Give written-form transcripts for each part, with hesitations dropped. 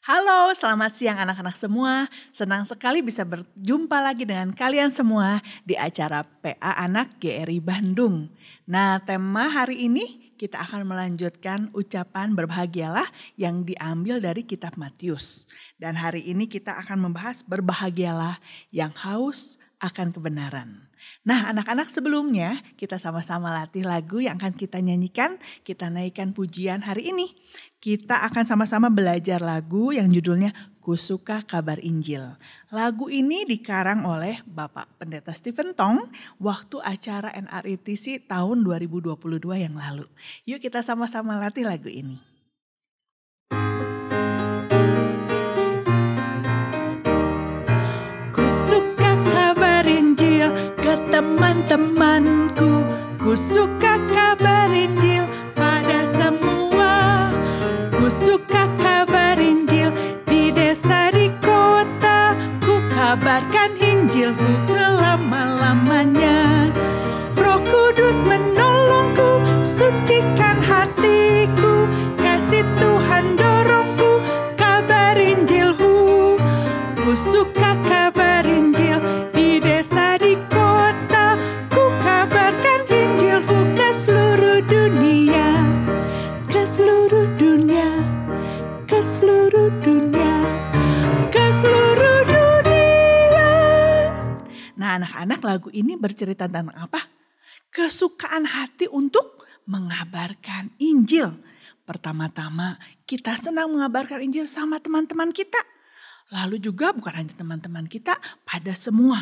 Halo, selamat siang anak-anak semua. Senang sekali bisa berjumpa lagi dengan kalian semua di acara PA Anak GRI Bandung. Nah, tema hari ini kita akan melanjutkan ucapan berbahagialah yang diambil dari kitab Matius. Dan hari ini kita akan membahas berbahagialah yang haus akan kebenaran. Nah, anak-anak, sebelumnya kita sama-sama latih lagu yang akan kita nyanyikan, kita naikkan pujian hari ini. Kita akan sama-sama belajar lagu yang judulnya Ku Suka Kabar Injil. Lagu ini dikarang oleh Bapak Pendeta Stephen Tong waktu acara NRITC tahun 2022 yang lalu. Yuk kita sama-sama latih lagu ini. Ku suka kabar Injil ke teman-temanku. Ku suka kabar Injil pada semua. Ku suka kabar Injil di desa di kota. Ku kabarkan Injilku selama-lamanya. Roh Kudus menolongku, sucikan hatiku. Kasih Tuhan dorongku, kabar Injilku. Ku suka kabar Injil di desa di kota. Ku kabarkan Injilku ke seluruh dunia. Ke seluruh dunia, ke seluruh dunia, ke seluruh dunia. Nah, anak-anak, lagu ini bercerita tentang apa? Kesukaan hati untuk mengabarkan Injil. Pertama-tama kita senang mengabarkan Injil sama teman-teman kita. Lalu juga bukan hanya teman-teman kita, pada semua.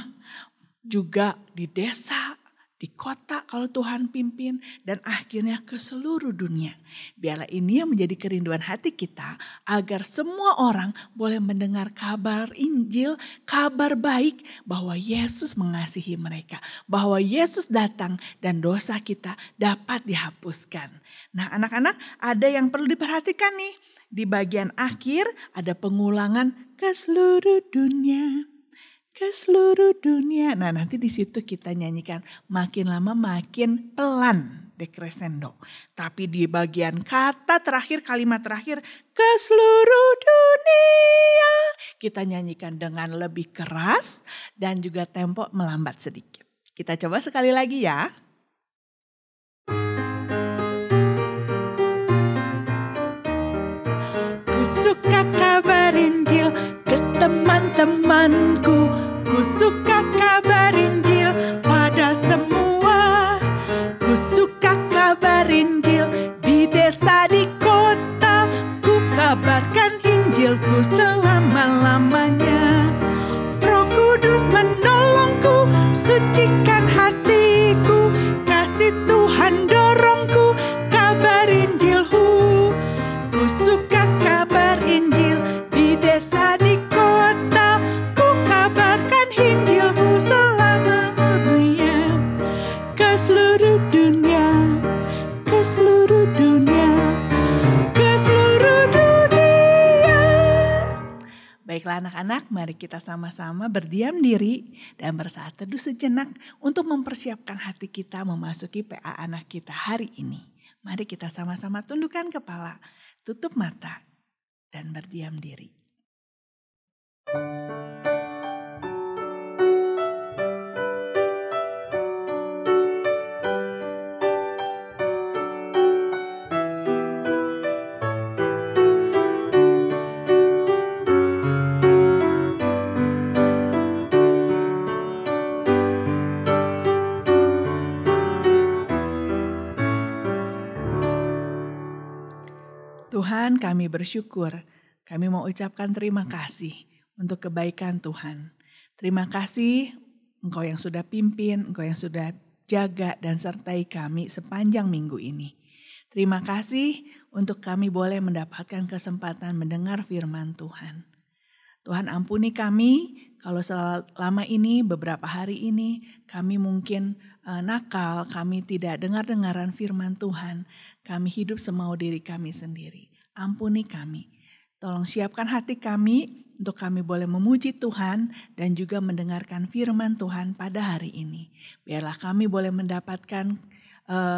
Juga di desa, di kota kalau Tuhan pimpin, dan akhirnya ke seluruh dunia. Biarlah ini yang menjadi kerinduan hati kita, agar semua orang boleh mendengar kabar Injil, kabar baik bahwa Yesus mengasihi mereka, bahwa Yesus datang dan dosa kita dapat dihapuskan. Nah, anak-anak, ada yang perlu diperhatikan nih. Di bagian akhir ada pengulangan ke seluruh dunia. Ke seluruh dunia. Nah, nanti di situ kita nyanyikan makin lama makin pelan, decrescendo. Tapi di bagian kata terakhir, kalimat terakhir, ke seluruh dunia, kita nyanyikan dengan lebih keras dan juga tempo melambat sedikit. Kita coba sekali lagi ya. Ku suka kabar Injil ke teman-temanku. Ku suka kabar Injil pada semua. Ku suka kabar Injil di desa di kota. Ku kabarkan Injilku selama-lamanya. Roh Kudus menolongku, sucikan hatiku. Kasih Tuhan dorongku, kabar Injilku. Ku suka kabar Injil di desa di kota. Ku kabarkan Injilku selama-lamanya. Ke seluruh dunia, ke seluruh dunia, ke seluruh dunia. Baiklah anak-anak, mari kita sama-sama berdiam diri dan bersaat teduh sejenak untuk mempersiapkan hati kita memasuki PA Anak kita hari ini. Mari kita sama-sama tundukkan kepala, tutup mata, dan berdiam diri. Tuhan, kami bersyukur, kami mau ucapkan terima kasih untuk kebaikan Tuhan. Terima kasih Engkau yang sudah pimpin, Engkau yang sudah jaga dan sertai kami sepanjang minggu ini. Terima kasih untuk kami boleh mendapatkan kesempatan mendengar firman Tuhan. Tuhan, ampuni kami kalau selama ini, beberapa hari ini kami mungkin nakal, kami tidak dengar-dengaran firman Tuhan. Kami hidup semau diri kami sendiri. Ampuni kami. Tolong siapkan hati kami untuk kami boleh memuji Tuhan dan juga mendengarkan firman Tuhan pada hari ini. Biarlah kami boleh mendapatkan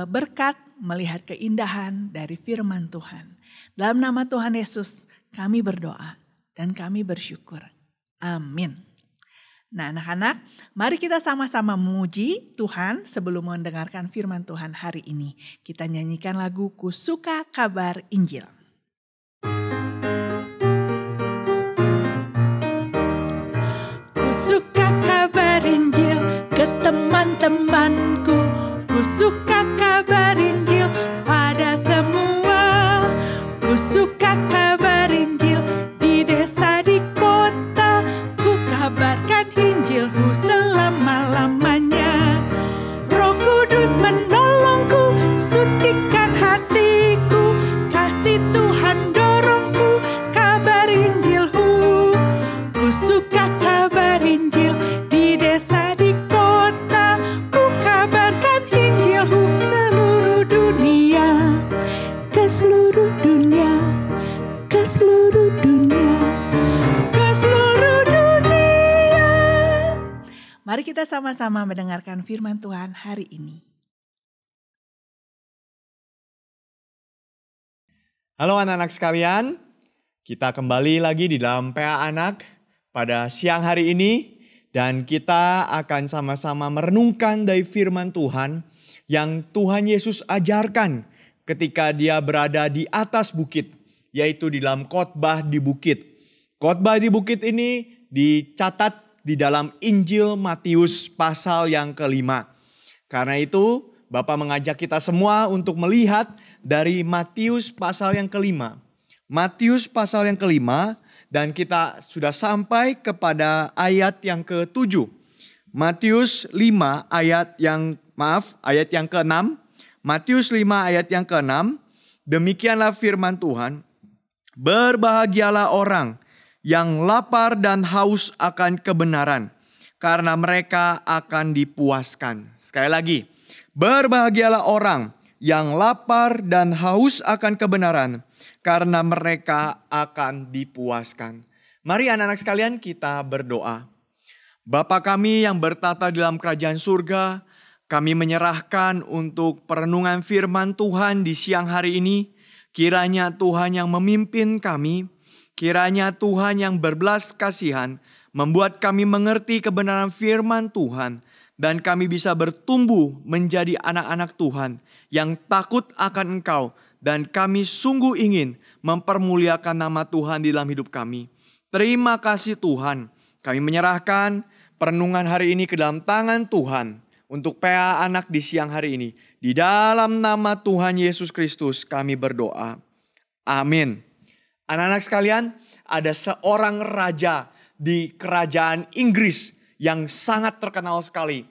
berkat, melihat keindahan dari firman Tuhan. Dalam nama Tuhan Yesus kami berdoa. Dan kami bersyukur. Amin. Nah anak-anak, mari kita sama-sama memuji Tuhan sebelum mendengarkan firman Tuhan hari ini. Kita nyanyikan lagu Ku Suka Kabar Injil. Ku suka kabar Injil ke teman-temanku. Ku suka kabar Injil pada semua. Ku suka kabar Injil di desa di kota. Ku kabarkan Injilmu selama-lamanya. Roh Kudus menolongku, sucikan hatiku. Kasih Tuhan dorongku, kabar Injilmu. Ku suka kabar Injil di desa di kota. Ku kabarkan Injilmu ke seluruh dunia. Ke seluruh dunia. Ke seluruh dunia. Ke seluruh dunia. Mari kita sama-sama mendengarkan firman Tuhan hari ini. Halo anak-anak sekalian, kita kembali lagi di dalam PA Anak pada siang hari ini. Dan kita akan sama-sama merenungkan dari firman Tuhan yang Tuhan Yesus ajarkan ketika dia berada di atas bukit, yaitu di dalam khotbah di bukit. Khotbah di bukit ini dicatat di dalam Injil Matius pasal yang ke-5. Karena itu Bapak mengajak kita semua untuk melihat dari Matius pasal yang ke-5. Matius pasal yang ke-5 dan kita sudah sampai kepada ayat yang ke-7. Matius 5 ayat yang ke-6. Matius 5 ayat yang ke-6. Demikianlah firman Tuhan. Berbahagialah orang yang lapar dan haus akan kebenaran, karena mereka akan dipuaskan. Sekali lagi, berbahagialah orang yang lapar dan haus akan kebenaran, karena mereka akan dipuaskan. Mari anak-anak sekalian kita berdoa. Bapa kami yang bertata di dalam kerajaan surga, kami menyerahkan untuk perenungan firman Tuhan di siang hari ini. Kiranya Tuhan yang memimpin kami, kiranya Tuhan yang berbelas kasihan membuat kami mengerti kebenaran firman Tuhan. Dan kami bisa bertumbuh menjadi anak-anak Tuhan yang takut akan Engkau. Dan kami sungguh ingin mempermuliakan nama Tuhan di dalam hidup kami. Terima kasih Tuhan. Kami menyerahkan perenungan hari ini ke dalam tangan Tuhan. Untuk PA Anak di siang hari ini. Di dalam nama Tuhan Yesus Kristus kami berdoa. Amin. Anak-anak sekalian, ada seorang raja di kerajaan Inggris yang sangat terkenal sekali.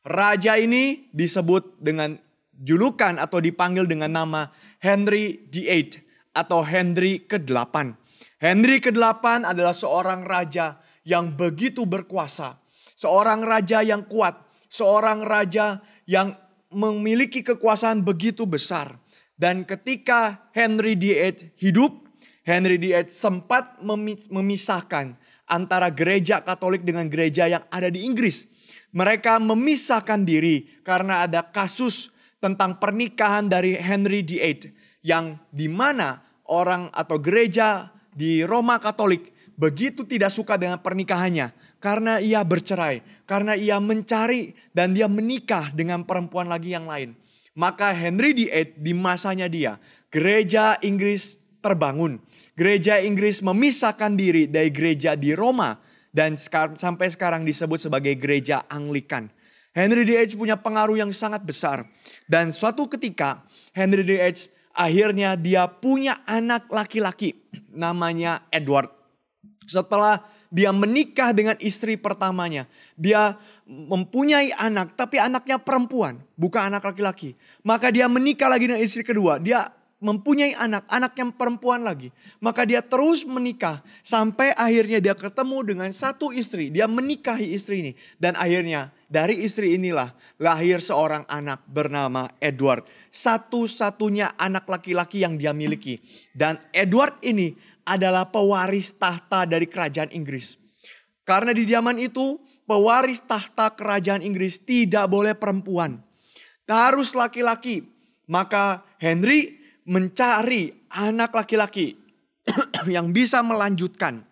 Raja ini disebut dengan julukan atau dipanggil dengan nama Henry VIII atau Henry ke-8. Henry ke-8 adalah seorang raja yang begitu berkuasa. Seorang raja yang kuat. Seorang raja yang memiliki kekuasaan begitu besar. Dan ketika Henry VIII hidup, Henry VIII sempat memisahkan antara gereja Katolik dengan gereja yang ada di Inggris. Mereka memisahkan diri karena ada kasus tentang pernikahan dari Henry VIII. Yang dimana orang atau gereja di Roma Katolik begitu tidak suka dengan pernikahannya. Karena ia bercerai, karena ia mencari dan dia menikah dengan perempuan lagi yang lain. Maka Henry VIII di masanya dia, gereja Inggris terbangun. Gereja Inggris memisahkan diri dari gereja di Roma dan sampai sekarang disebut sebagai gereja Anglikan. Henry VIII punya pengaruh yang sangat besar. Dan suatu ketika Henry VIII akhirnya dia punya anak laki-laki namanya Edward. Setelah dia menikah dengan istri pertamanya, dia mempunyai anak, tapi anaknya perempuan, bukan anak laki-laki. Maka dia menikah lagi dengan istri kedua, dia mempunyai anak yang perempuan lagi. Maka dia terus menikah, sampai akhirnya dia ketemu dengan satu istri, dia menikahi istri ini. Dan akhirnya dari istri inilah lahir seorang anak bernama Edward. Satu-satunya anak laki-laki yang dia miliki. Dan Edward ini adalah pewaris tahta dari kerajaan Inggris. Karena di zaman itu pewaris tahta kerajaan Inggris tidak boleh perempuan. Harus laki-laki. Maka Henry mencari anak laki-laki yang bisa melanjutkan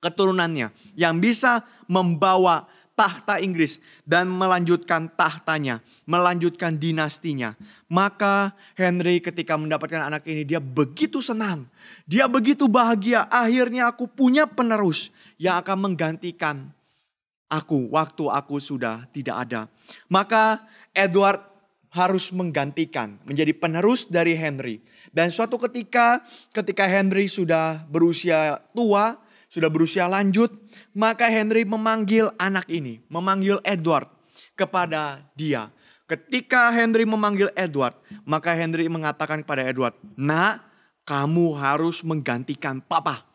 keturunannya yang bisa membawa tahta Inggris dan melanjutkan tahtanya, melanjutkan dinastinya. Maka Henry ketika mendapatkan anak ini, dia begitu senang, dia begitu bahagia. Akhirnya aku punya penerus yang akan menggantikan aku waktu aku sudah tidak ada. Maka Edward harus menggantikan, menjadi penerus dari Henry. Dan suatu ketika Henry sudah berusia tua, sudah berusia lanjut, maka Henry memanggil anak ini, memanggil Edward kepada dia. Ketika Henry memanggil Edward, maka Henry mengatakan kepada Edward, "Nak, kamu harus menggantikan papa.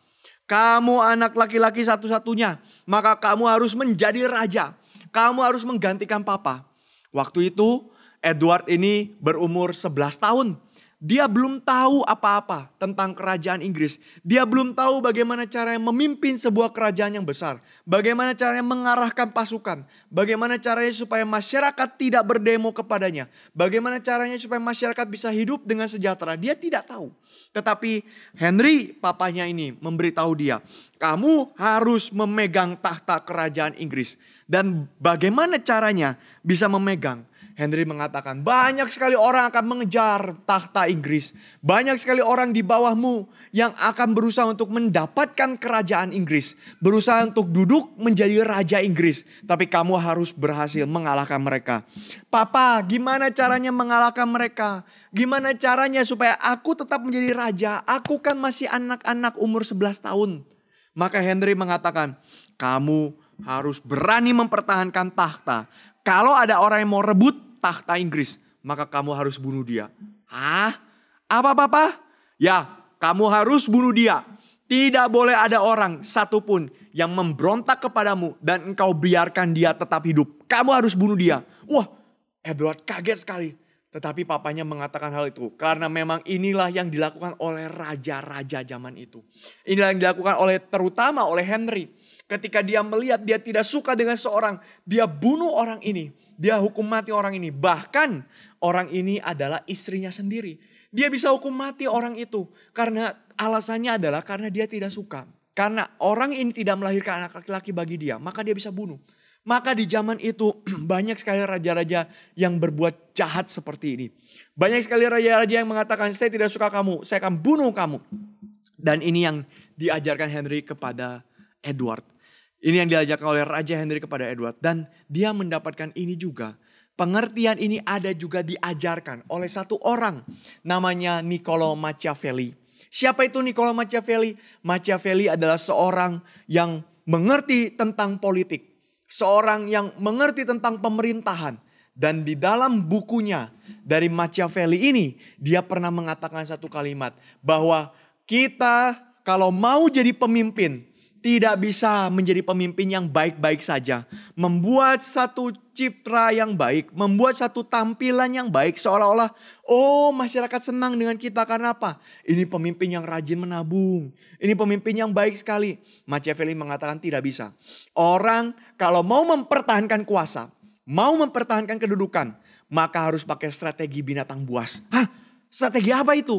Kamu anak laki-laki satu-satunya, maka kamu harus menjadi raja. Kamu harus menggantikan papa." Waktu itu Edward ini berumur 11 tahun. Dia belum tahu apa-apa tentang kerajaan Inggris. Dia belum tahu bagaimana caranya memimpin sebuah kerajaan yang besar. Bagaimana caranya mengarahkan pasukan. Bagaimana caranya supaya masyarakat tidak berdemo kepadanya. Bagaimana caranya supaya masyarakat bisa hidup dengan sejahtera. Dia tidak tahu. Tetapi Henry, papanya ini, memberitahu dia, "Kamu harus memegang tahta kerajaan Inggris." Dan bagaimana caranya bisa memegang? Henry mengatakan, banyak sekali orang akan mengejar tahta Inggris. Banyak sekali orang di bawahmu yang akan berusaha untuk mendapatkan kerajaan Inggris. Berusaha untuk duduk menjadi raja Inggris. Tapi kamu harus berhasil mengalahkan mereka. "Papa, gimana caranya mengalahkan mereka? Gimana caranya supaya aku tetap menjadi raja? Aku kan masih anak-anak umur 11 tahun. Maka Henry mengatakan, "Kamu harus berani mempertahankan tahta. Kalau ada orang yang mau rebut tahta Inggris, maka kamu harus bunuh dia." "Hah? Apa papa?" "Ya, kamu harus bunuh dia. Tidak boleh ada orang satupun yang memberontak kepadamu dan engkau biarkan dia tetap hidup. Kamu harus bunuh dia." Wah, Edward kaget sekali. Tetapi papanya mengatakan hal itu karena memang inilah yang dilakukan oleh raja-raja zaman itu. Inilah yang dilakukan terutama oleh Henry. Ketika dia melihat dia tidak suka dengan seorang, dia bunuh orang ini. Dia hukum mati orang ini. Bahkan orang ini adalah istrinya sendiri. Dia bisa hukum mati orang itu. Karena alasannya adalah karena dia tidak suka. Karena orang ini tidak melahirkan anak laki-laki bagi dia. Maka dia bisa bunuh. Maka di zaman itu banyak sekali raja-raja yang berbuat jahat seperti ini. Banyak sekali raja-raja yang mengatakan, "Saya tidak suka kamu, saya akan bunuh kamu." Dan ini yang diajarkan Henry kepada Edward. Ini yang diajarkan oleh Raja Henry kepada Edward. Dan dia mendapatkan ini juga. Pengertian ini ada juga diajarkan oleh satu orang. Namanya Niccolo Machiavelli. Siapa itu Niccolo Machiavelli? Machiavelli adalah seorang yang mengerti tentang politik. Seorang yang mengerti tentang pemerintahan. Dan di dalam bukunya dari Machiavelli ini, dia pernah mengatakan satu kalimat. Bahwa kita kalau mau jadi pemimpin, tidak bisa menjadi pemimpin yang baik-baik saja. Membuat satu citra yang baik. Membuat satu tampilan yang baik. Seolah-olah, masyarakat senang dengan kita karena apa? Ini pemimpin yang rajin menabung. Ini pemimpin yang baik sekali. Machiavelli mengatakan tidak bisa. Orang kalau mau mempertahankan kuasa, mau mempertahankan kedudukan, maka harus pakai strategi binatang buas. Hah? Strategi apa itu?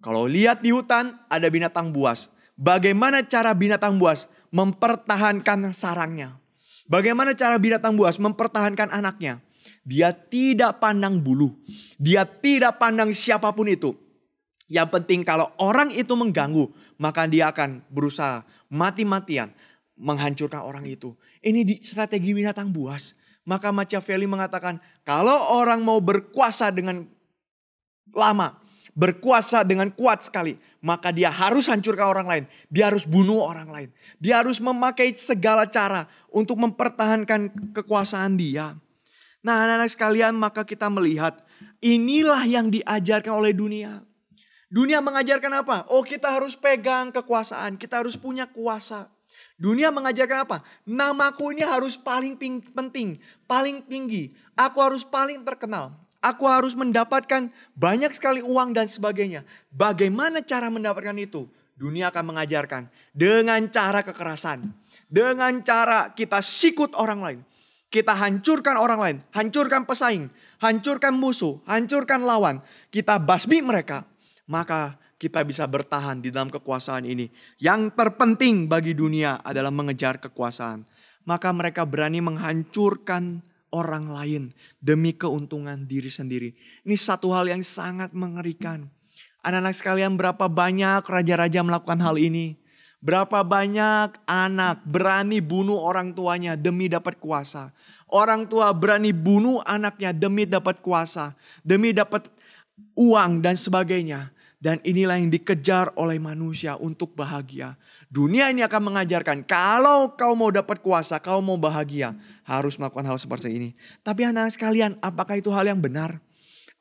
Kalau lihat di hutan ada binatang buas. Bagaimana cara binatang buas mempertahankan sarangnya? Bagaimana cara binatang buas mempertahankan anaknya? Dia tidak pandang bulu. Dia tidak pandang siapapun itu. Yang penting kalau orang itu mengganggu, maka dia akan berusaha mati-matian menghancurkan orang itu. Ini strategi binatang buas. Maka Machiavelli mengatakan, kalau orang mau berkuasa dengan lama, berkuasa dengan kuat sekali, maka dia harus hancurkan orang lain. Dia harus bunuh orang lain. Dia harus memakai segala cara untuk mempertahankan kekuasaan dia. Nah, anak-anak sekalian, maka kita melihat inilah yang diajarkan oleh dunia. Dunia mengajarkan apa? Kita harus pegang kekuasaan. Kita harus punya kuasa. Dunia mengajarkan apa? Namaku ini harus paling penting, paling tinggi. Aku harus paling terkenal. Aku harus mendapatkan banyak sekali uang dan sebagainya. Bagaimana cara mendapatkan itu? Dunia akan mengajarkan dengan cara kekerasan. Dengan cara kita sikut orang lain. Kita hancurkan orang lain. Hancurkan pesaing. Hancurkan musuh. Hancurkan lawan. Kita basmi mereka. Maka kita bisa bertahan di dalam kekuasaan ini. Yang terpenting bagi dunia adalah mengejar kekuasaan. Maka mereka berani menghancurkan orang lain demi keuntungan diri sendiri. Ini satu hal yang sangat mengerikan. Anak-anak sekalian, berapa banyak raja-raja melakukan hal ini? Berapa banyak anak berani bunuh orang tuanya demi dapat kuasa. Orang tua berani bunuh anaknya demi dapat kuasa, demi dapat uang dan sebagainya. Dan inilah yang dikejar oleh manusia untuk bahagia. Dunia ini akan mengajarkan, kalau kau mau dapat kuasa, kau mau bahagia, harus melakukan hal seperti ini. Tapi anak-anak sekalian, apakah itu hal yang benar?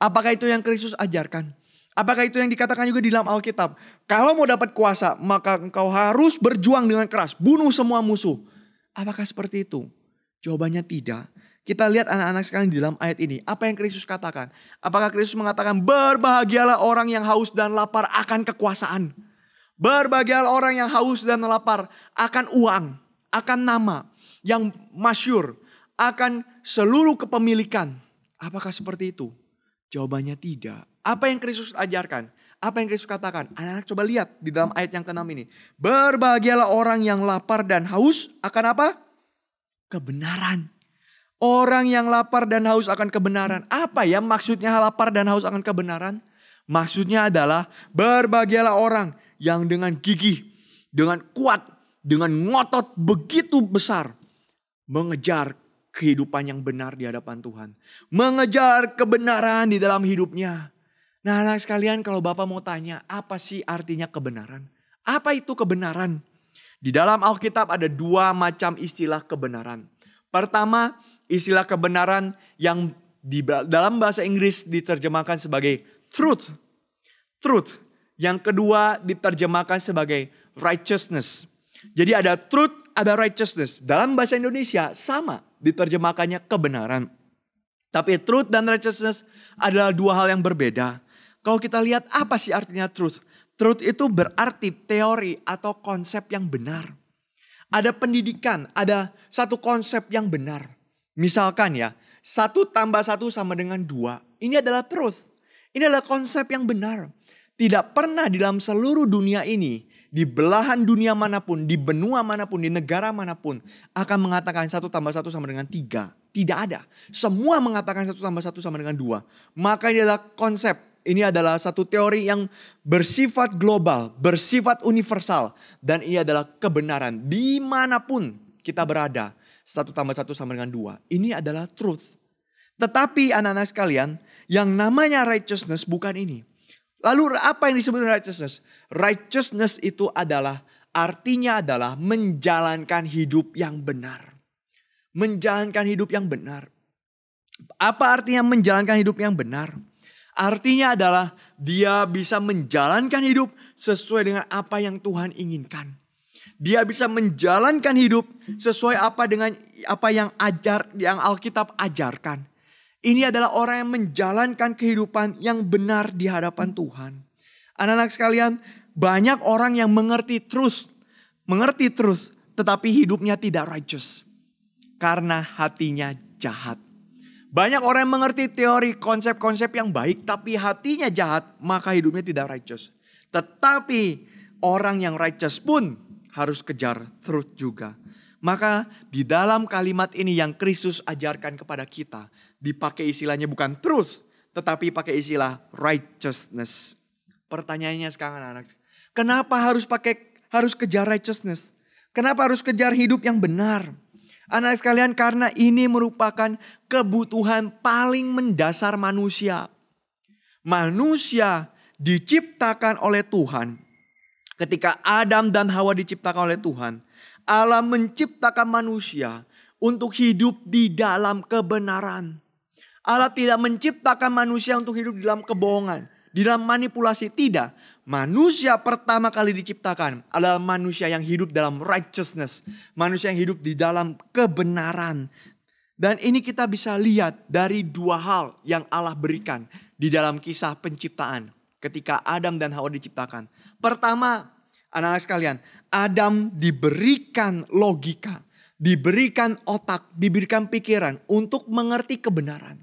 Apakah itu yang Kristus ajarkan? Apakah itu yang dikatakan juga di dalam Alkitab? Kalau mau dapat kuasa, maka engkau harus berjuang dengan keras, bunuh semua musuh. Apakah seperti itu? Jawabannya tidak. Kita lihat anak-anak sekalian di dalam ayat ini. Apa yang Kristus katakan? Apakah Kristus mengatakan berbahagialah orang yang haus dan lapar akan kekuasaan. Berbahagialah orang yang haus dan lapar akan uang, akan nama yang masyhur, akan seluruh kepemilikan. Apakah seperti itu? Jawabannya tidak. Apa yang Kristus ajarkan? Apa yang Kristus katakan? Anak-anak coba lihat di dalam ayat yang ke-6 ini. Berbahagialah orang yang lapar dan haus akan apa? Kebenaran. Orang yang lapar dan haus akan kebenaran. Apa ya maksudnya lapar dan haus akan kebenaran? Maksudnya adalah berbahagialah orang yang dengan gigih, dengan kuat, dengan ngotot begitu besar mengejar kehidupan yang benar di hadapan Tuhan. Mengejar kebenaran di dalam hidupnya. Nah, anak sekalian, kalau Bapak mau tanya, apa sih artinya kebenaran? Apa itu kebenaran? Di dalam Alkitab ada dua macam istilah kebenaran. Pertama, istilah kebenaran yang dalam bahasa Inggris diterjemahkan sebagai truth. Truth. Yang kedua diterjemahkan sebagai righteousness. Jadi ada truth, ada righteousness. Dalam bahasa Indonesia sama diterjemahkannya kebenaran. Tapi truth dan righteousness adalah dua hal yang berbeda. Kalau kita lihat apa sih artinya truth? Truth itu berarti teori atau konsep yang benar. Ada pendidikan, ada satu konsep yang benar. Misalkan ya, 1 tambah 1 sama dengan 2. Ini adalah truth. Ini adalah konsep yang benar. Tidak pernah di dalam seluruh dunia ini, di belahan dunia manapun, di benua manapun, di negara manapun, akan mengatakan 1 tambah 1 sama dengan 3. Tidak ada. Semua mengatakan 1 tambah 1 sama dengan 2. Maka ini adalah konsep. Ini adalah satu teori yang bersifat global, bersifat universal. Dan ini adalah kebenaran. Dimanapun kita berada, 1 tambah 1 sama dengan 2. Ini adalah truth. Tetapi anak-anak sekalian, yang namanya righteousness bukan ini. Lalu apa yang disebut righteousness? Righteousness itu artinya adalah menjalankan hidup yang benar. Menjalankan hidup yang benar. Apa artinya menjalankan hidup yang benar? Artinya adalah dia bisa menjalankan hidup sesuai dengan apa yang Tuhan inginkan. Dia bisa menjalankan hidup sesuai dengan apa yang Alkitab ajarkan. Ini adalah orang yang menjalankan kehidupan yang benar di hadapan Tuhan. Anak-anak sekalian, banyak orang yang mengerti truth, tetapi hidupnya tidak righteous. Karena hatinya jahat. Banyak orang yang mengerti teori konsep-konsep yang baik, tapi hatinya jahat, maka hidupnya tidak righteous. Tetapi orang yang righteous pun harus kejar truth juga. Maka di dalam kalimat ini yang Kristus ajarkan kepada kita, dipakai istilahnya bukan truth, tetapi pakai istilah righteousness. Pertanyaannya sekarang anak-anak, kenapa harus kejar righteousness? Kenapa harus kejar hidup yang benar? Anak sekalian, karena ini merupakan kebutuhan paling mendasar manusia. Manusia diciptakan oleh Tuhan. Ketika Adam dan Hawa diciptakan oleh Tuhan, Allah menciptakan manusia untuk hidup di dalam kebenaran. Allah tidak menciptakan manusia untuk hidup di dalam kebohongan, di dalam manipulasi, tidak. Manusia pertama kali diciptakan adalah manusia yang hidup dalam righteousness. Manusia yang hidup di dalam kebenaran. Dan ini kita bisa lihat dari dua hal yang Allah berikan di dalam kisah penciptaan. Ketika Adam dan Hawa diciptakan. Pertama, anak-anak sekalian, Adam diberikan logika, diberikan otak, diberikan pikiran untuk mengerti kebenaran.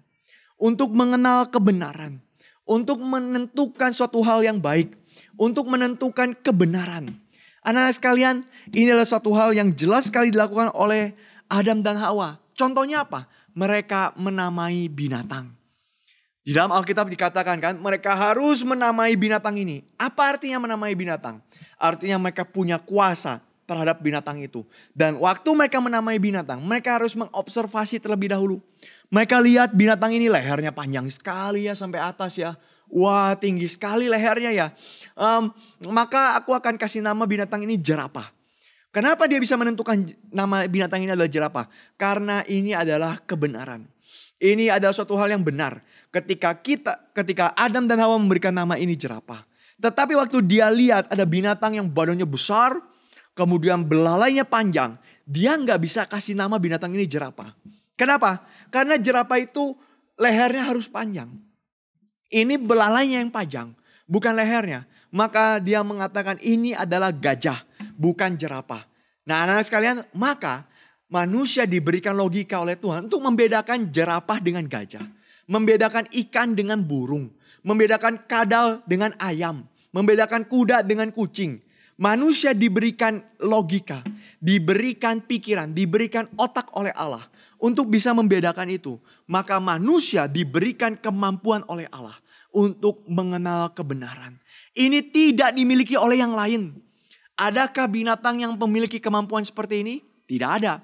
Untuk mengenal kebenaran. Untuk menentukan suatu hal yang baik. untuk menentukan kebenaran. Anak-anak sekalian, ini adalah suatu hal yang jelas sekali dilakukan oleh Adam dan Hawa. Contohnya apa? Mereka menamai binatang. Di dalam Alkitab dikatakan kan, mereka harus menamai binatang ini. Apa artinya menamai binatang? Artinya mereka punya kuasa terhadap binatang itu. Dan waktu mereka menamai binatang, mereka harus mengobservasi terlebih dahulu. Mereka lihat binatang ini lehernya panjang sekali ya sampai atas ya. Wah, tinggi sekali lehernya ya. Maka aku akan kasih nama binatang ini jerapah. Kenapa dia bisa menentukan nama binatang ini adalah jerapah? Karena ini adalah kebenaran. Ini adalah suatu hal yang benar. Ketika Adam dan Hawa memberikan nama ini jerapah. Tetapi waktu dia lihat ada binatang yang badannya besar, kemudian belalainya panjang, dia nggak bisa kasih nama binatang ini jerapah. Kenapa? Karena jerapah itu lehernya harus panjang. Ini belalainya yang panjang, bukan lehernya. Maka dia mengatakan ini adalah gajah, bukan jerapah. Nah, anak-anak sekalian, maka manusia diberikan logika oleh Tuhan untuk membedakan jerapah dengan gajah. Membedakan ikan dengan burung. Membedakan kadal dengan ayam. Membedakan kuda dengan kucing. Manusia diberikan logika, diberikan pikiran, diberikan otak oleh Allah untuk bisa membedakan itu. Maka manusia diberikan kemampuan oleh Allah untuk mengenal kebenaran. Ini tidak dimiliki oleh yang lain. Adakah binatang yang memiliki kemampuan seperti ini? Tidak ada.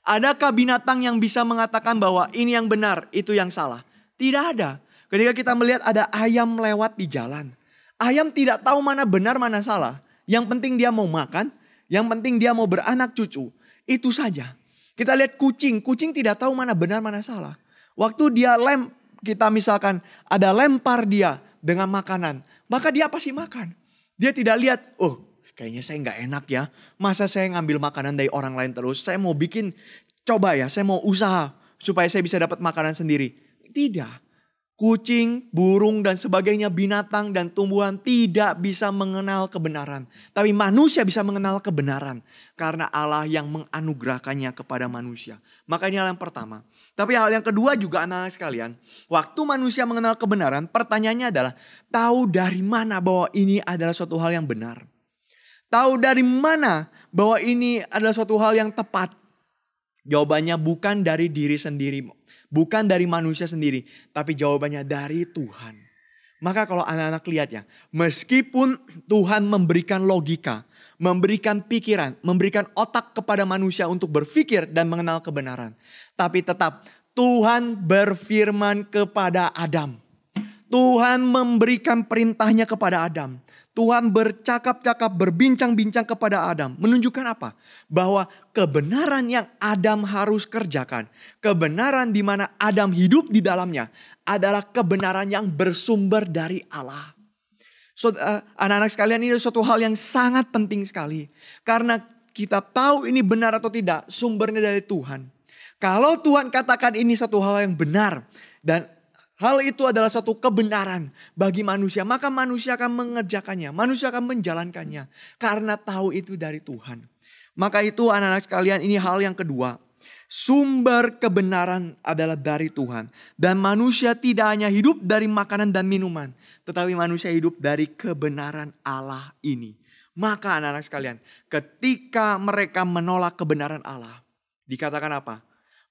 Adakah binatang yang bisa mengatakan bahwa ini yang benar, itu yang salah? Tidak ada. Ketika kita melihat ada ayam lewat di jalan. Ayam tidak tahu mana benar, mana salah. Yang penting dia mau makan, yang penting dia mau beranak cucu. Itu saja. Kita lihat kucing, kucing tidak tahu mana benar, mana salah. Waktu dia kita misalkan ada lempar dia dengan makanan, maka dia pasti makan. Dia tidak lihat, kayaknya saya nggak enak ya. Masa saya ngambil makanan dari orang lain terus? Saya mau saya mau usaha supaya saya bisa dapat makanan sendiri. Tidak. Kucing, burung dan sebagainya, binatang dan tumbuhan tidak bisa mengenal kebenaran. Tapi manusia bisa mengenal kebenaran. Karena Allah yang menganugerahkannya kepada manusia. Maka ini hal yang pertama. Tapi hal yang kedua juga anak-anak sekalian. Waktu manusia mengenal kebenaran, pertanyaannya adalah, tahu dari mana bahwa ini adalah suatu hal yang benar? Tahu dari mana bahwa ini adalah suatu hal yang tepat? Jawabannya bukan dari diri sendiri. Bukan dari manusia sendiri. Tapi jawabannya dari Tuhan. Maka kalau anak-anak lihat ya. Meskipun Tuhan memberikan logika. Memberikan pikiran. Memberikan otak kepada manusia untuk berpikir dan mengenal kebenaran. Tapi tetap Tuhan berfirman kepada Adam. Tuhan memberikan perintahnya kepada Adam. Tuhan bercakap-cakap, berbincang-bincang kepada Adam. Menunjukkan apa? Bahwa kebenaran yang Adam harus kerjakan. Kebenaran di mana Adam hidup di dalamnya. Adalah kebenaran yang bersumber dari Allah. Anak-anak sekalian, ini suatu hal yang sangat penting sekali. Karena kita tahu ini benar atau tidak, sumbernya dari Tuhan. Kalau Tuhan katakan ini satu hal yang benar. Dan hal itu adalah satu kebenaran bagi manusia. Maka manusia akan mengerjakannya. Manusia akan menjalankannya. Karena tahu itu dari Tuhan. Maka itu anak-anak sekalian, ini hal yang kedua. Sumber kebenaran adalah dari Tuhan. Dan manusia tidak hanya hidup dari makanan dan minuman. Tetapi manusia hidup dari kebenaran Allah ini. Maka anak-anak sekalian, ketika mereka menolak kebenaran Allah. Dikatakan apa?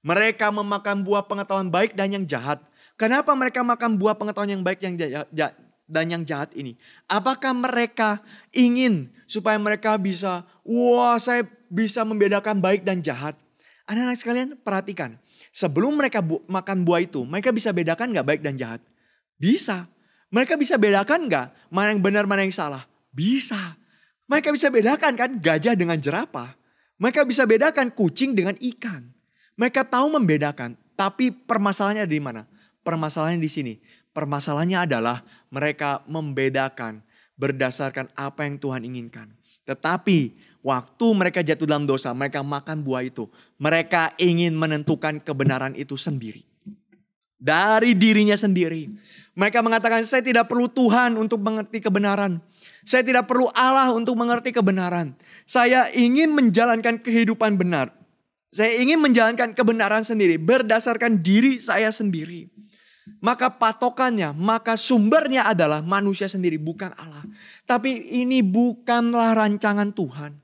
Mereka memakan buah pengetahuan baik dan yang jahat. Kenapa mereka makan buah pengetahuan yang baik dan yang jahat ini? Apakah mereka ingin supaya mereka bisa, saya bisa membedakan baik dan jahat? Anak-anak sekalian perhatikan. Sebelum mereka makan buah itu, mereka bisa bedakan gak baik dan jahat? Bisa. Mereka bisa bedakan gak mana yang benar, mana yang salah? Bisa. Mereka bisa bedakan kan gajah dengan jerapah. Mereka bisa bedakan kucing dengan ikan. Mereka tahu membedakan. Tapi permasalahannya ada di mana? Permasalahannya di sini. Permasalahannya adalah mereka membedakan berdasarkan apa yang Tuhan inginkan. Tetapi waktu mereka jatuh dalam dosa, mereka makan buah itu. Mereka ingin menentukan kebenaran itu sendiri. Dari dirinya sendiri. Mereka mengatakan, saya tidak perlu Tuhan untuk mengerti kebenaran. Saya tidak perlu Allah untuk mengerti kebenaran. Saya ingin menjalankan kehidupan benar. Saya ingin menjalankan kebenaran sendiri berdasarkan diri saya sendiri. Maka patokannya, maka sumbernya adalah manusia sendiri, bukan Allah. Tapi ini bukanlah rancangan Tuhan.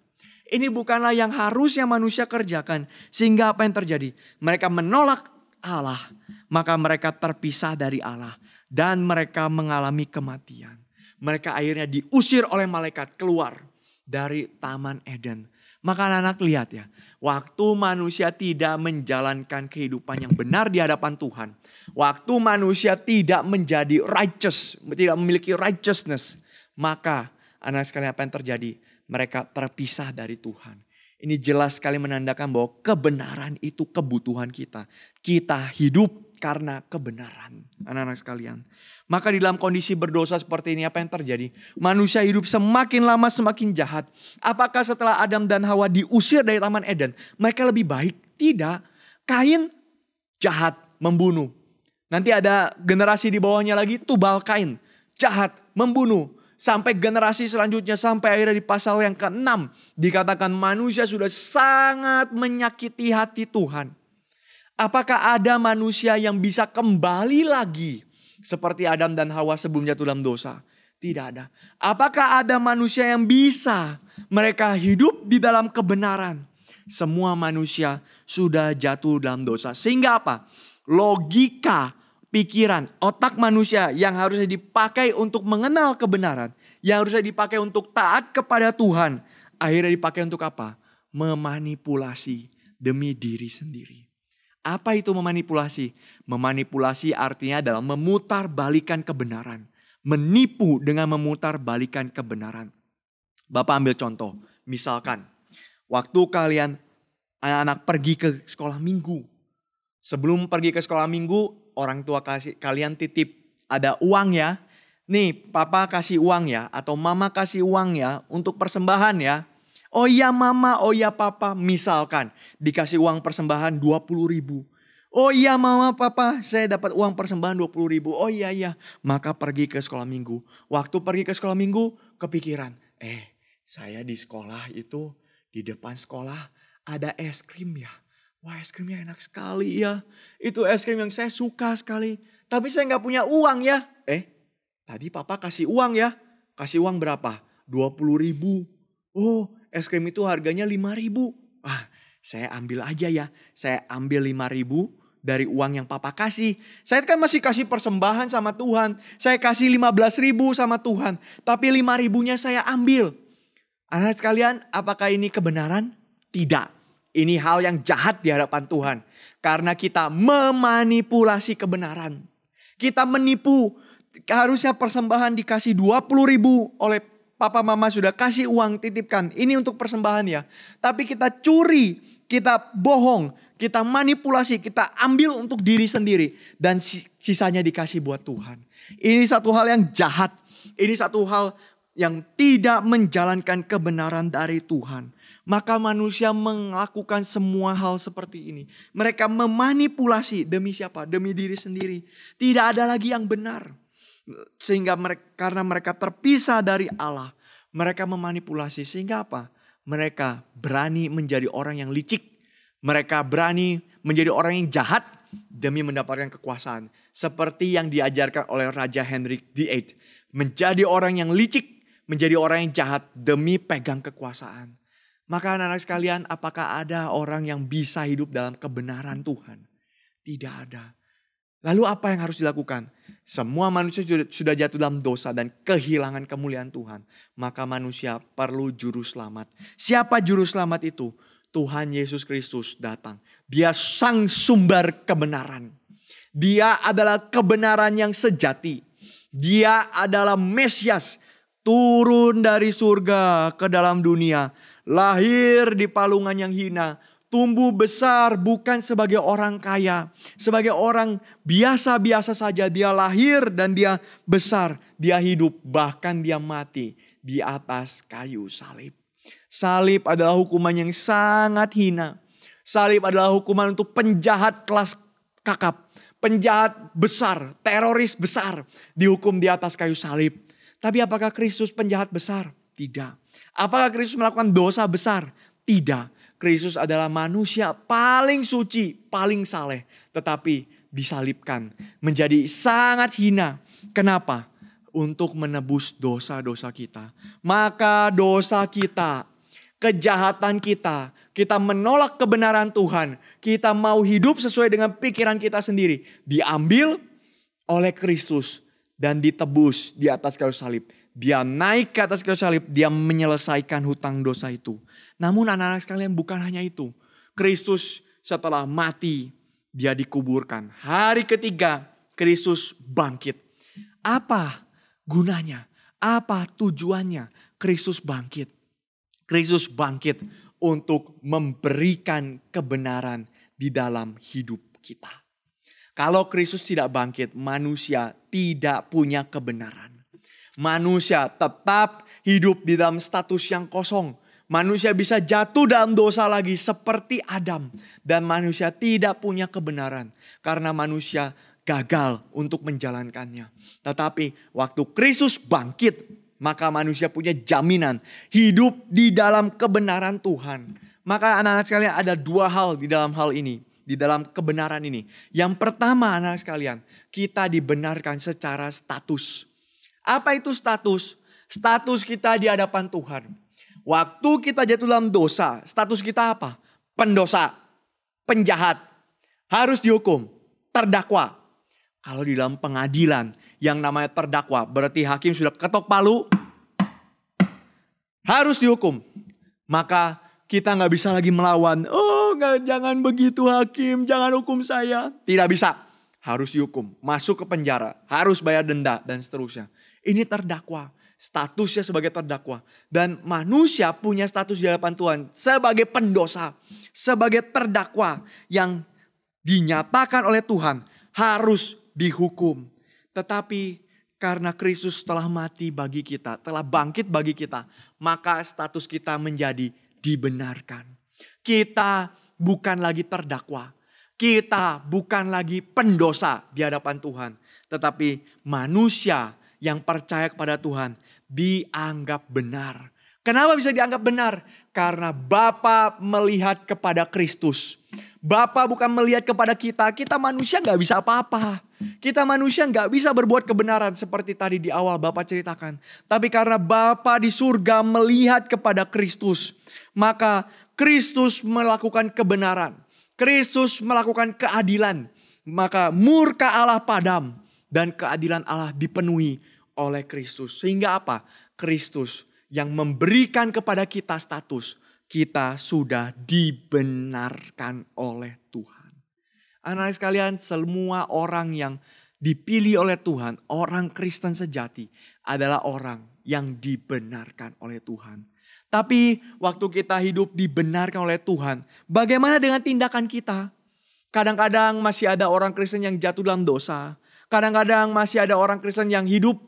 Ini bukanlah yang harusnya manusia kerjakan. Sehingga apa yang terjadi? Mereka menolak Allah. Maka mereka terpisah dari Allah. Dan mereka mengalami kematian. Mereka akhirnya diusir oleh malaikat keluar dari Taman Eden. Maka anak-anak lihat ya, waktu manusia tidak menjalankan kehidupan yang benar di hadapan Tuhan. Waktu manusia tidak menjadi righteous, tidak memiliki righteousness. Maka anak sekalian apa yang terjadi? Mereka terpisah dari Tuhan. Ini jelas sekali menandakan bahwa kebenaran itu kebutuhan kita. Kita hidup karena kebenaran, anak-anak sekalian. Maka di dalam kondisi berdosa seperti ini apa yang terjadi? Manusia hidup semakin lama semakin jahat. Apakah setelah Adam dan Hawa diusir dari Taman Eden, mereka lebih baik? Tidak. Kain jahat, membunuh. Nanti ada generasi di bawahnya lagi, Tubal Kain, jahat, membunuh. Sampai generasi selanjutnya, sampai akhirnya di pasal yang ke-6 dikatakan manusia sudah sangat menyakiti hati Tuhan. Apakah ada manusia yang bisa kembali lagi seperti Adam dan Hawa sebelum jatuh dalam dosa? Tidak ada. Apakah ada manusia yang bisa mereka hidup di dalam kebenaran? Semua manusia sudah jatuh dalam dosa. Sehingga apa? Logika, pikiran, otak manusia yang harusnya dipakai untuk mengenal kebenaran, yang harusnya dipakai untuk taat kepada Tuhan, akhirnya dipakai untuk apa? Memanipulasi demi diri sendiri. Apa itu memanipulasi? Memanipulasi artinya adalah memutarbalikkan kebenaran. Menipu dengan memutarbalikkan kebenaran. Bapak ambil contoh. Misalkan, waktu kalian anak-anak pergi ke sekolah minggu. Sebelum pergi ke sekolah minggu, orang tua kalian titip ada uang ya. Nih, papa kasih uang ya. Atau mama kasih uang ya untuk persembahan ya. Oh iya mama, oh iya papa. Misalkan dikasih uang persembahan 20.000. Oh iya mama papa, saya dapat uang persembahan 20.000. Oh iya. Maka pergi ke sekolah minggu. Waktu pergi ke sekolah minggu kepikiran. Saya di sekolah itu, di depan sekolah ada es krim ya. Wah es krimnya enak sekali ya. Itu es krim yang saya suka sekali. Tapi saya gak punya uang ya. Tadi papa kasih uang ya. Kasih uang berapa? 20.000. Oh es krim itu harganya 5.000. Saya ambil aja ya. Saya ambil 5.000 dari uang yang papa kasih. Saya kan masih kasih persembahan sama Tuhan. Saya kasih 15.000 sama Tuhan. Tapi 5.000-nya saya ambil. Anak sekalian, apakah ini kebenaran? Tidak. Ini hal yang jahat di hadapan Tuhan. Karena kita memanipulasi kebenaran. Kita menipu. Harusnya persembahan dikasih 20.000 oleh papa mama sudah kasih uang titipkan. Ini untuk persembahan ya. Tapi kita curi, kita bohong, kita manipulasi, kita ambil untuk diri sendiri. Dan sisanya dikasih buat Tuhan. Ini satu hal yang jahat. Ini satu hal yang tidak menjalankan kebenaran dari Tuhan. Maka manusia melakukan semua hal seperti ini. Mereka memanipulasi demi siapa? Demi diri sendiri. Tidak ada lagi yang benar. Sehingga karena mereka terpisah dari Allah. Mereka memanipulasi. Sehingga apa? Mereka berani menjadi orang yang licik. Mereka berani menjadi orang yang jahat demi mendapatkan kekuasaan. Seperti yang diajarkan oleh Raja Henry VIII. Menjadi orang yang licik. Menjadi orang yang jahat demi pegang kekuasaan. Maka anak-anak sekalian, apakah ada orang yang bisa hidup dalam kebenaran Tuhan? Tidak ada. Lalu apa yang harus dilakukan? Semua manusia sudah jatuh dalam dosa dan kehilangan kemuliaan Tuhan. Maka manusia perlu juru selamat. Siapa juru selamat itu? Tuhan Yesus Kristus datang. Dia sang sumber kebenaran. Dia adalah kebenaran yang sejati. Dia adalah Mesias. Turun dari surga ke dalam dunia. Lahir di palungan yang hina. Tumbuh besar bukan sebagai orang kaya. Sebagai orang biasa-biasa saja. Dia lahir dan dia besar. Dia hidup bahkan dia mati di atas kayu salib. Salib adalah hukuman yang sangat hina. Salib adalah hukuman untuk penjahat kelas kakap. Penjahat besar, teroris besar dihukum di atas kayu salib. Tapi apakah Kristus penjahat besar? Tidak. Apakah Kristus melakukan dosa besar? Tidak. Kristus adalah manusia paling suci, paling saleh. Tetapi disalibkan. Menjadi sangat hina. Kenapa? Untuk menebus dosa-dosa kita. Maka dosa kita, kejahatan kita, kita menolak kebenaran Tuhan, kita mau hidup sesuai dengan pikiran kita sendiri, diambil oleh Kristus dan ditebus di atas kayu salib. Dia naik ke atas kayu salib, dia menyelesaikan hutang dosa itu. Namun anak-anak sekalian, bukan hanya itu. Kristus setelah mati, dia dikuburkan. Hari ketiga, Kristus bangkit. Apa gunanya? Apa tujuannya Kristus bangkit? Kristus bangkit untuk memberikan kebenaran di dalam hidup kita. Kalau Kristus tidak bangkit, manusia tidak punya kebenaran. Manusia tetap hidup di dalam status yang kosong. Manusia bisa jatuh dalam dosa lagi seperti Adam. Dan manusia tidak punya kebenaran. Karena manusia gagal untuk menjalankannya. Tetapi waktu Kristus bangkit, maka manusia punya jaminan hidup di dalam kebenaran Tuhan. Maka anak-anak sekalian, ada dua hal di dalam hal ini. Di dalam kebenaran ini. Yang pertama, anak-anak sekalian, kita dibenarkan secara status. Apa itu status? Status kita di hadapan Tuhan. Waktu kita jatuh dalam dosa, status kita apa? Pendosa, penjahat, harus dihukum, terdakwa. Kalau di dalam pengadilan yang namanya terdakwa, berarti hakim sudah ketok palu, harus dihukum. Maka kita nggak bisa lagi melawan. Oh, jangan begitu hakim, jangan hukum saya. Tidak bisa, harus dihukum, masuk ke penjara, harus bayar denda dan seterusnya. Ini terdakwa, statusnya sebagai terdakwa. Dan manusia punya status di hadapan Tuhan sebagai pendosa, sebagai terdakwa yang dinyatakan oleh Tuhan harus dihukum. Tetapi karena Kristus telah mati bagi kita, telah bangkit bagi kita, maka status kita menjadi dibenarkan. Kita bukan lagi terdakwa. Kita bukan lagi pendosa di hadapan Tuhan. Tetapi manusia yang percaya kepada Tuhan dianggap benar. Kenapa bisa dianggap benar? Karena Bapa melihat kepada Kristus. Bapa bukan melihat kepada kita. Kita manusia gak bisa apa-apa. Kita manusia gak bisa berbuat kebenaran seperti tadi di awal Bapa ceritakan. Tapi karena Bapa di surga melihat kepada Kristus, maka Kristus melakukan kebenaran. Kristus melakukan keadilan. Maka murka Allah padam dan keadilan Allah dipenuhi oleh Kristus. Sehingga apa? Kristus yang memberikan kepada kita status. Kita sudah dibenarkan oleh Tuhan. Anak-anak sekalian, semua orang yang dipilih oleh Tuhan, orang Kristen sejati adalah orang yang dibenarkan oleh Tuhan. Tapi waktu kita hidup dibenarkan oleh Tuhan, bagaimana dengan tindakan kita? Kadang-kadang masih ada orang Kristen yang jatuh dalam dosa. Kadang-kadang masih ada orang Kristen yang hidup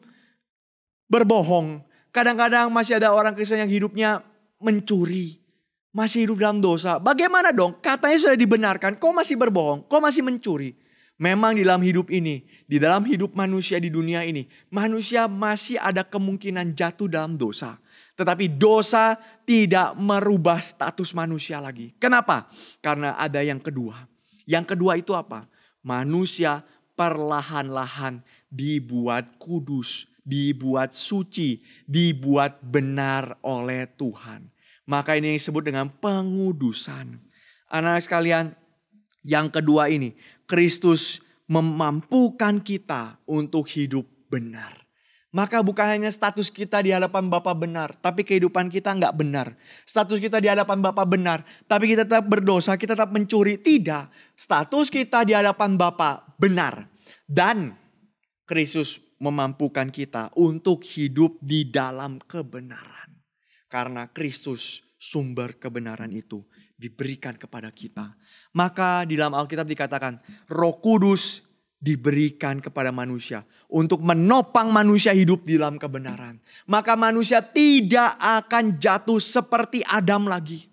berbohong. Kadang-kadang masih ada orang Kristen yang hidupnya mencuri. Masih hidup dalam dosa. Bagaimana dong? Katanya sudah dibenarkan. Kok masih berbohong? Kok masih mencuri? Memang di dalam hidup ini, di dalam hidup manusia di dunia ini, manusia masih ada kemungkinan jatuh dalam dosa. Tetapi dosa tidak merubah status manusia lagi. Kenapa? Karena ada yang kedua. Yang kedua itu apa? Manusia perlahan-lahan dibuat kudus, dibuat suci, dibuat benar oleh Tuhan. Maka ini disebut dengan pengudusan. Anak-anak sekalian, yang kedua ini, Kristus memampukan kita untuk hidup benar. Maka bukan hanya status kita di hadapan Bapa benar, tapi kehidupan kita nggak benar. Status kita di hadapan Bapa benar, tapi kita tetap berdosa, kita tetap mencuri. Tidak, status kita di hadapan Bapa benar. Dan Kristus memampukan kita untuk hidup di dalam kebenaran. Karena Kristus sumber kebenaran itu diberikan kepada kita. Maka di dalam Alkitab dikatakan Roh Kudus diberikan kepada manusia untuk menopang manusia hidup di dalam kebenaran. Maka manusia tidak akan jatuh seperti Adam lagi.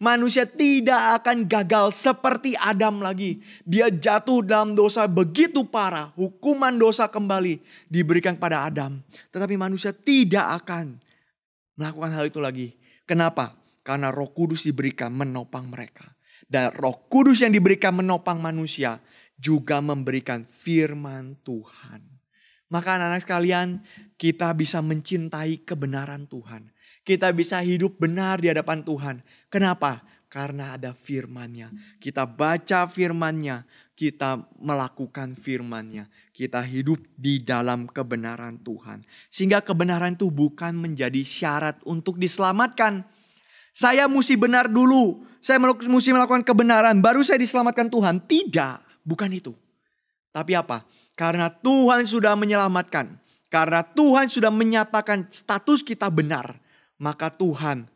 Manusia tidak akan gagal seperti Adam lagi. Dia jatuh dalam dosa begitu parah. Hukuman dosa kembali diberikan kepada Adam. Tetapi manusia tidak akan melakukan hal itu lagi. Kenapa? Karena Roh Kudus diberikan menopang mereka. Dan Roh Kudus yang diberikan menopang manusia juga memberikan firman Tuhan. Maka anak-anak sekalian, kita bisa mencintai kebenaran Tuhan. Kita bisa hidup benar di hadapan Tuhan. Kenapa? Karena ada firman-Nya. Kita baca firman-Nya, kita melakukan firman-Nya. Kita hidup di dalam kebenaran Tuhan. Sehingga kebenaran itu bukan menjadi syarat untuk diselamatkan. Saya mesti benar dulu. Saya mesti melakukan kebenaran, baru saya diselamatkan Tuhan. Tidak, bukan itu. Tapi apa? Karena Tuhan sudah menyelamatkan. Karena Tuhan sudah menyatakan status kita benar. Maka Tuhan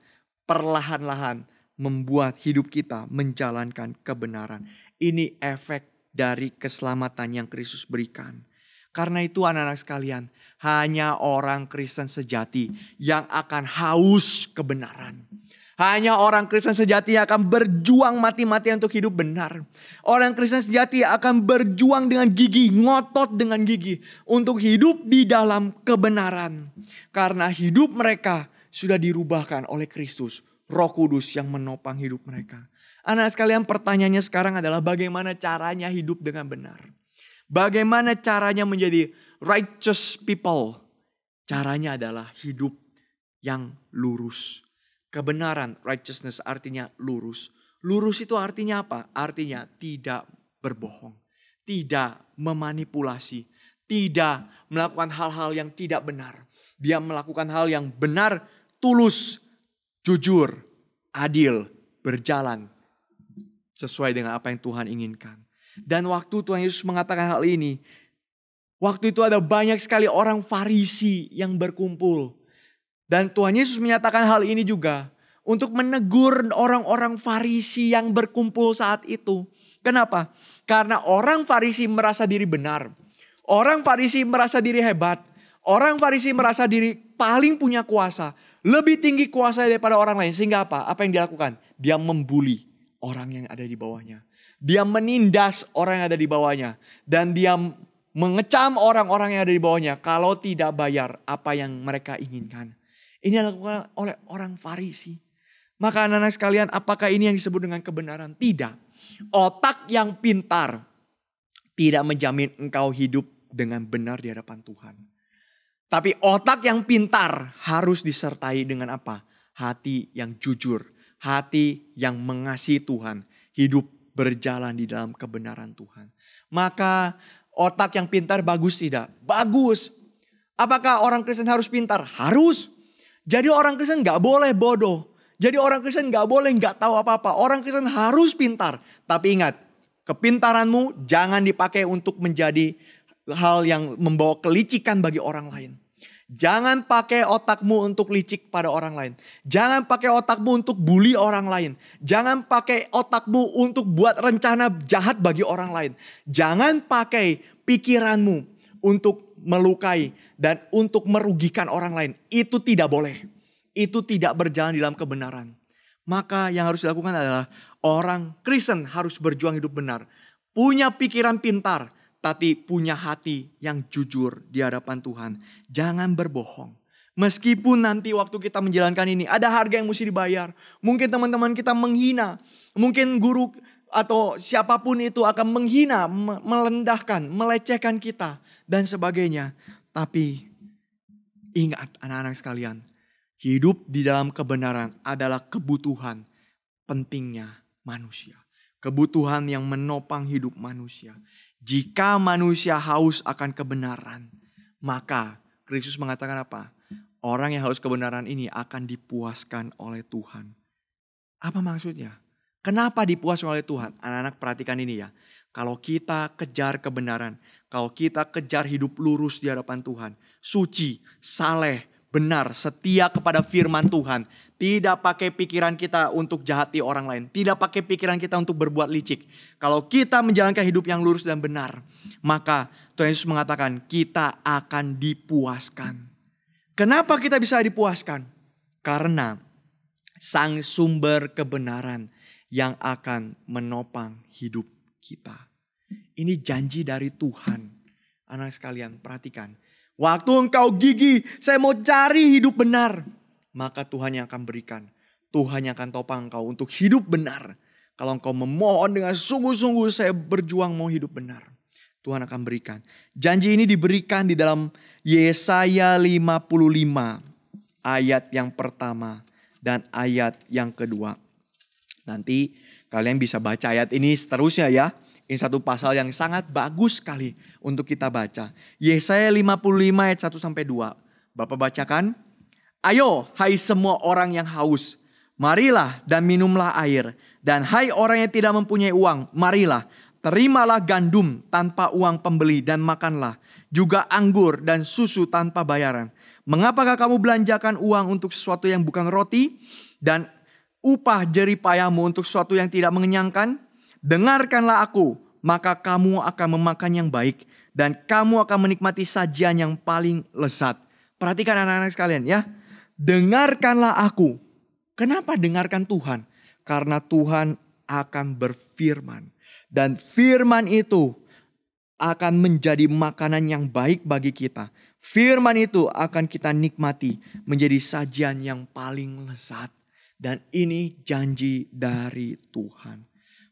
perlahan-lahan membuat hidup kita menjalankan kebenaran. Ini efek dari keselamatan yang Kristus berikan. Karena itu anak-anak sekalian, hanya orang Kristen sejati yang akan haus kebenaran. Hanya orang Kristen sejati yang akan berjuang mati-matian untuk hidup benar. Orang Kristen sejati akan berjuang dengan gigi, ngotot dengan gigi untuk hidup di dalam kebenaran. Karena hidup mereka sudah dirubahkan oleh Kristus, Roh Kudus yang menopang hidup mereka. Anak sekalian, pertanyaannya sekarang adalah bagaimana caranya hidup dengan benar? Bagaimana caranya menjadi righteous people? Caranya adalah hidup yang lurus. Kebenaran, righteousness artinya lurus. Lurus itu artinya apa? Artinya tidak berbohong. Tidak memanipulasi. Tidak melakukan hal-hal yang tidak benar. Dia melakukan hal yang benar, tulus, jujur, adil, berjalan sesuai dengan apa yang Tuhan inginkan. Dan waktu Tuhan Yesus mengatakan hal ini, waktu itu ada banyak sekali orang Farisi yang berkumpul. Dan Tuhan Yesus menyatakan hal ini juga untuk menegur orang-orang Farisi yang berkumpul saat itu. Kenapa? Karena orang Farisi merasa diri benar. Orang Farisi merasa diri hebat. Orang Farisi merasa diri paling punya kuasa. Lebih tinggi kuasa daripada orang lain. Sehingga apa? Apa yang dia lakukan? Dia membuli orang yang ada di bawahnya. Dia menindas orang yang ada di bawahnya. Dan dia mengecam orang-orang yang ada di bawahnya kalau tidak bayar apa yang mereka inginkan. Ini dilakukan oleh orang Farisi. Maka anak-anak sekalian, apakah ini yang disebut dengan kebenaran? Tidak. Otak yang pintar tidak menjamin engkau hidup dengan benar di hadapan Tuhan. Tapi otak yang pintar harus disertai dengan apa? Hati yang jujur. Hati yang mengasihi Tuhan. Hidup berjalan di dalam kebenaran Tuhan. Maka otak yang pintar bagus tidak? Bagus. Apakah orang Kristen harus pintar? Harus. Jadi orang Kristen gak boleh bodoh. Jadi orang Kristen gak boleh gak tahu apa-apa. Orang Kristen harus pintar. Tapi ingat, kepintaranmu jangan dipakai untuk menjadi hal yang membawa kelicikan bagi orang lain. Jangan pakai otakmu untuk licik pada orang lain. Jangan pakai otakmu untuk bully orang lain. Jangan pakai otakmu untuk buat rencana jahat bagi orang lain. Jangan pakai pikiranmu untuk melukai dan untuk merugikan orang lain. Itu tidak boleh. Itu tidak berjalan di dalam kebenaran. Maka yang harus dilakukan adalah orang Kristen harus berjuang hidup benar. Punya pikiran pintar, tapi punya hati yang jujur di hadapan Tuhan. Jangan berbohong. Meskipun nanti waktu kita menjalankan ini ada harga yang mesti dibayar. Mungkin teman-teman kita menghina. Mungkin guru atau siapapun itu akan menghina, merendahkan, melecehkan kita dan sebagainya. Tapi ingat anak-anak sekalian, hidup di dalam kebenaran adalah kebutuhan pentingnya manusia. Kebutuhan yang menopang hidup manusia. Jika manusia haus akan kebenaran, maka Kristus mengatakan apa? Orang yang haus kebenaran ini akan dipuaskan oleh Tuhan. Apa maksudnya? Kenapa dipuaskan oleh Tuhan? Anak-anak perhatikan ini ya. Kalau kita kejar kebenaran, kalau kita kejar hidup lurus di hadapan Tuhan, suci, saleh, benar, setia kepada firman Tuhan. Tidak pakai pikiran kita untuk jahati orang lain. Tidak pakai pikiran kita untuk berbuat licik. Kalau kita menjalankan hidup yang lurus dan benar, maka Tuhan Yesus mengatakan kita akan dipuaskan. Kenapa kita bisa dipuaskan? Karena Sang sumber kebenaran yang akan menopang hidup kita. Ini janji dari Tuhan. Anak sekalian perhatikan. Waktu engkau gigih, saya mau cari hidup benar. Maka Tuhan yang akan berikan. Tuhan yang akan topang engkau untuk hidup benar. Kalau engkau memohon dengan sungguh-sungguh, saya berjuang mau hidup benar, Tuhan akan berikan. Janji ini diberikan di dalam Yesaya 55 ayat yang pertama dan ayat yang kedua. Nanti kalian bisa baca ayat ini seterusnya ya. Ini satu pasal yang sangat bagus sekali untuk kita baca. Yesaya 55 ayat 1 sampai 2. Bapak bacakan. Ayo hai semua orang yang haus, marilah dan minumlah air. Dan hai orang yang tidak mempunyai uang, marilah, terimalah gandum tanpa uang pembeli dan makanlah. Juga anggur dan susu tanpa bayaran. Mengapakah kamu belanjakan uang untuk sesuatu yang bukan roti? Dan upah jerih payahmu untuk sesuatu yang tidak mengenyangkan? Dengarkanlah aku, maka kamu akan memakan yang baik. Dan kamu akan menikmati sajian yang paling lezat. Perhatikan anak-anak sekalian ya. Dengarkanlah aku. Kenapa dengarkan Tuhan? Karena Tuhan akan berfirman. Dan firman itu akan menjadi makanan yang baik bagi kita. Firman itu akan kita nikmati menjadi sajian yang paling lezat. Dan ini janji dari Tuhan.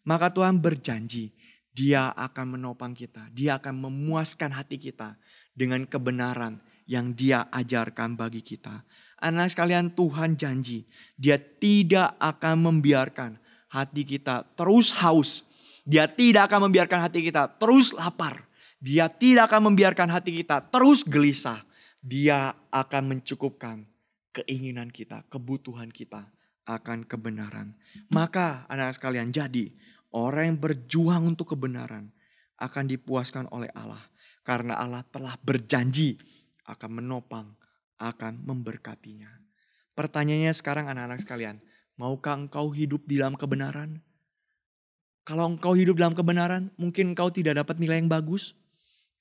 Maka Tuhan berjanji, Dia akan menopang kita. Dia akan memuaskan hati kita dengan kebenaran yang Dia ajarkan bagi kita. Anak sekalian, Tuhan janji Dia tidak akan membiarkan hati kita terus haus. Dia tidak akan membiarkan hati kita terus lapar. Dia tidak akan membiarkan hati kita terus gelisah. Dia akan mencukupkan keinginan kita, kebutuhan kita akan kebenaran. Maka anak sekalian, jadi orang yang berjuang untuk kebenaran akan dipuaskan oleh Allah. Karena Allah telah berjanji akan menopang, akan memberkatinya. Pertanyaannya sekarang anak-anak sekalian, maukah engkau hidup di dalam kebenaran? Kalau engkau hidup dalam kebenaran, mungkin engkau tidak dapat nilai yang bagus.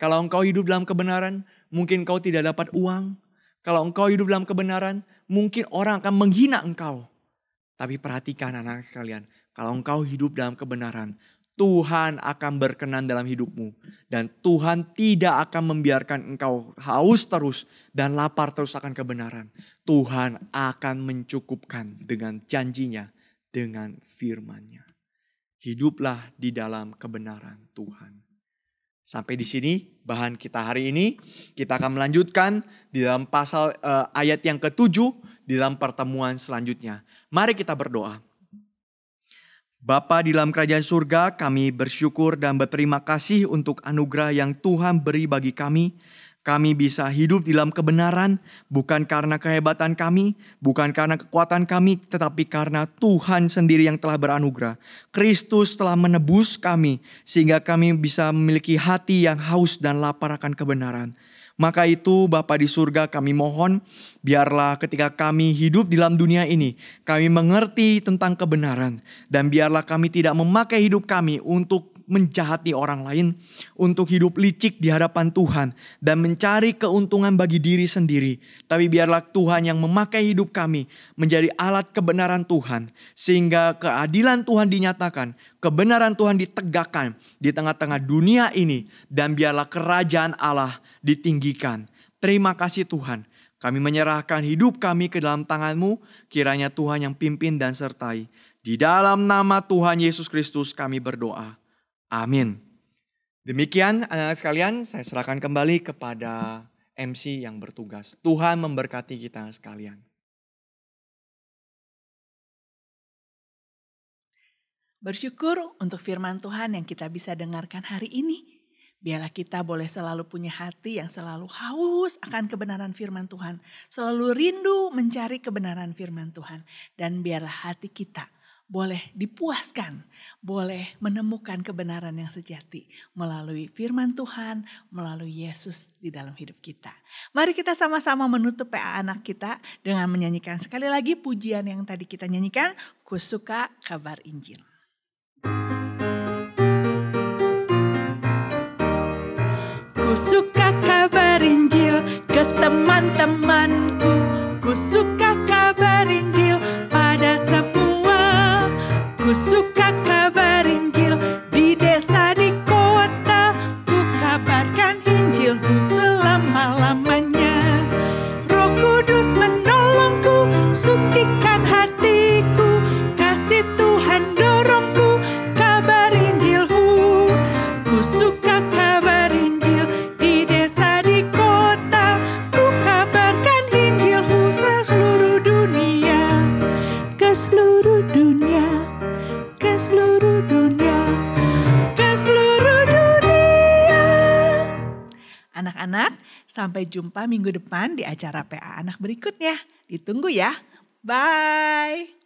Kalau engkau hidup dalam kebenaran, mungkin engkau tidak dapat uang. Kalau engkau hidup dalam kebenaran, mungkin orang akan menghina engkau. Tapi perhatikan anak-anak sekalian, kalau engkau hidup dalam kebenaran, Tuhan akan berkenan dalam hidupmu. Dan Tuhan tidak akan membiarkan engkau haus terus dan lapar terus akan kebenaran. Tuhan akan mencukupkan dengan janjinya, dengan firman-Nya. Hiduplah di dalam kebenaran Tuhan. Sampai di sini bahan kita hari ini. Kita akan melanjutkan di dalam pasal ayat yang ke-7 di dalam pertemuan selanjutnya. Mari kita berdoa. Bapa di dalam kerajaan surga, kami bersyukur dan berterima kasih untuk anugerah yang Tuhan beri bagi kami. Kami bisa hidup di dalam kebenaran bukan karena kehebatan kami, bukan karena kekuatan kami, tetapi karena Tuhan sendiri yang telah beranugerah. Kristus telah menebus kami sehingga kami bisa memiliki hati yang haus dan lapar akan kebenaran. Maka itu Bapa di surga, kami mohon biarlah ketika kami hidup di dalam dunia ini, kami mengerti tentang kebenaran. Dan biarlah kami tidak memakai hidup kami untuk menjahati orang lain, untuk hidup licik di hadapan Tuhan dan mencari keuntungan bagi diri sendiri. Tapi biarlah Tuhan yang memakai hidup kami menjadi alat kebenaran Tuhan, sehingga keadilan Tuhan dinyatakan, kebenaran Tuhan ditegakkan di tengah-tengah dunia ini, dan biarlah kerajaan Allah ditinggikan. Terima kasih Tuhan. Kami menyerahkan hidup kami ke dalam tangan-Mu, kiranya Tuhan yang pimpin dan sertai. Di dalam nama Tuhan Yesus Kristus kami berdoa. Amin. Demikian anak-anak sekalian, saya serahkan kembali kepada MC yang bertugas. Tuhan memberkati kita sekalian. Bersyukur untuk firman Tuhan yang kita bisa dengarkan hari ini. Biarlah kita boleh selalu punya hati yang selalu haus akan kebenaran firman Tuhan. Selalu rindu mencari kebenaran firman Tuhan. Dan biarlah hati kita boleh dipuaskan, boleh menemukan kebenaran yang sejati melalui firman Tuhan, melalui Yesus di dalam hidup kita. Mari kita sama-sama menutup PA anak kita dengan menyanyikan sekali lagi pujian yang tadi kita nyanyikan, Ku Suka Kabar Injil. Ku suka kabar Injil ke teman-temanku, ku suka kabar Injil pada semua. Ku suka kabar Injil di desa di kota, ku kabarkan Injilmu selama-lamanya. Roh Kudus menolongku, sucikan hatiku, kasih Tuhan dorongku, ke seluruh dunia, ke seluruh dunia, ke seluruh dunia. Anak-anak, sampai jumpa minggu depan di acara PA Anak berikutnya. Ditunggu ya. Bye.